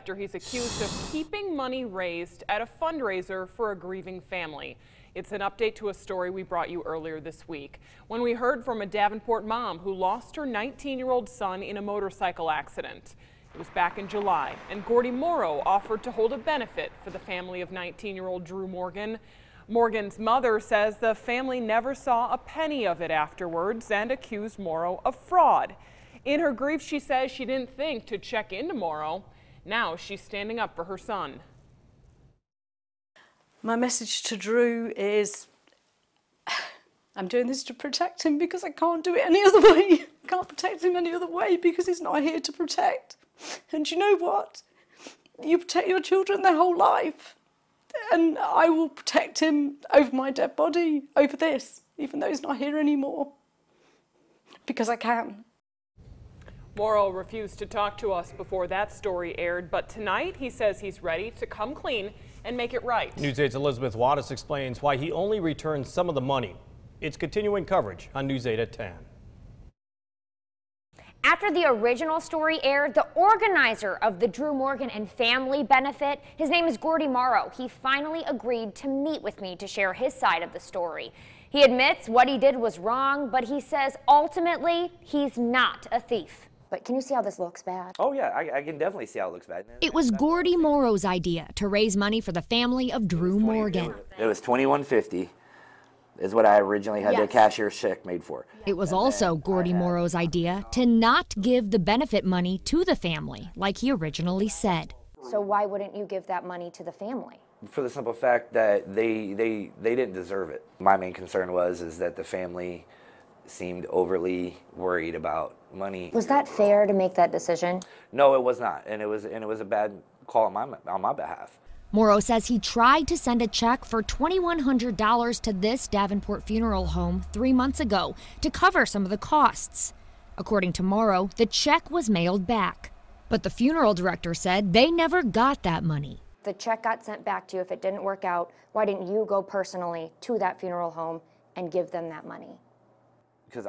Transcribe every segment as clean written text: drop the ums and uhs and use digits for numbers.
after he's accused of keeping money raised at a fundraiser for a grieving family. It's an update to a story we brought you earlier this week when we heard from a Davenport mom who lost her 19-year-old son in a motorcycle accident. It was back in July, and GORDIE MORROW offered to hold a benefit for the family of 19-year-old Drew Morgan. Morgan's mother says the family never saw a penny of it afterwards and accused MORROW of fraud. In her grief, she says she didn't think to check into MORROW. Now she's standing up for her son. My message to Drew is, I'm doing this to protect him because I can't do it any other way. I can't protect him any other way because he's not here to protect. And you know what? You protect your children their whole life. And I will protect him over my dead body, over this, even though he's not here anymore. Because I can. MORROW refused to talk to us before that story aired, but tonight he says he's ready to come clean and make it right. News 8's Elizabeth Wattis explains why he only returned some of the money. It's continuing coverage on News 8 at 10. After the original story aired, the organizer of the Drew Morgan and family benefit, his name is GORDIE MORROW, he finally agreed to meet with me to share his side of the story. He admits what he did was wrong, but he says ultimately he's not a thief. But can you see how this looks bad? Oh yeah, I can definitely see how it looks bad. It was GORDIE MORROW's idea to raise money for the family of Drew Morgan. It was $21.50 is what I originally had the cashier's check made for. It was also GORDIE MORROW's idea to not give the benefit money to the family like he originally said. So why wouldn't you give that money to the family? For the simple fact that they didn't deserve it. My main concern is that the family seemed overly worried about money. Was that fair to make that decision? No, it was not, and it was a bad call on my behalf. MORROW says he tried to send a check for $2,100 to this Davenport funeral home 3 months ago to cover some of the costs. According to MORROW, the check was mailed back, but the funeral director said they never got that money. The check got sent back to you. If it didn't work out, why didn't you go personally to that funeral home and give them that money? Because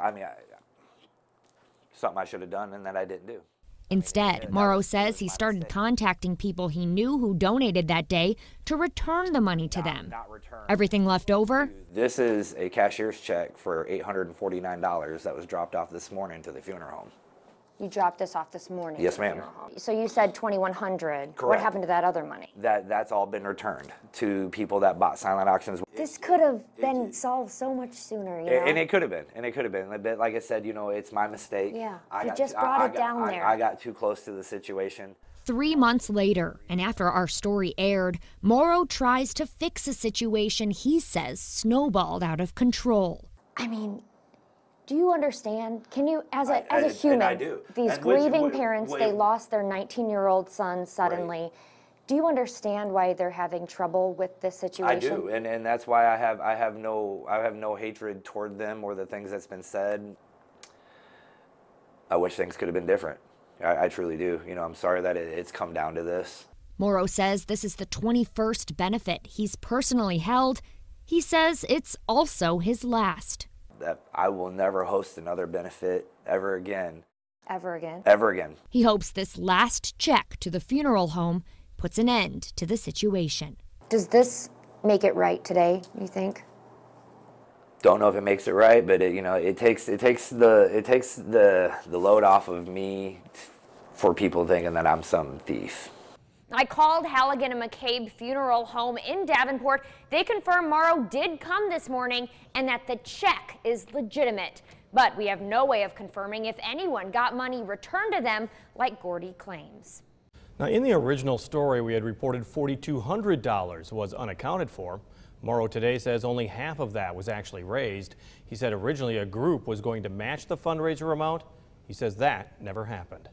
something I should have done and that I didn't do. Instead, MORROW says he started contacting people he knew who donated that day to return the money to them. Everything left over? This is a cashier's check for $849 that was dropped off this morning to the funeral home. You dropped this off this morning? Yes, ma'am. So you said $2,100. Correct. What happened to that other money? That's all been returned to people that bought silent auctions. This could have been solved so much sooner, you know? And it could have been. But like I said, you know, it's my mistake. Yeah, you just brought it down there. I got too close to the situation. 3 months later, and after our story aired, MORROW tries to fix a situation he says snowballed out of control. I mean, do you understand? Can you, as a human, I do. These grieving parents, they lost their 19-year-old son suddenly. Right. Do you understand why they're having trouble with this situation? I do, and that's why I have no hatred toward them or the things that's been said. I wish things could have been different. I truly do. You know, I'm sorry that it's come down to this. MORROW says this is the 21st benefit he's personally held. He says it's also his last. That I will never host another benefit ever again. Ever again? Ever again. He hopes this last check to the funeral home puts an end to the situation. Does this make it right today, you think? Don't know if it makes it right, but it takes the load off of me for people thinking that I'm some thief. I called Halligan and McCabe Funeral Home in Davenport. They confirmed MORROW did come this morning and that the check is legitimate. But we have no way of confirming if anyone got money returned to them like GORDIE claims. Now, in the original story, we had reported $4,200 was unaccounted for. MORROW today says only half of that was actually raised. He said originally a group was going to match the fundraiser amount. He says that never happened.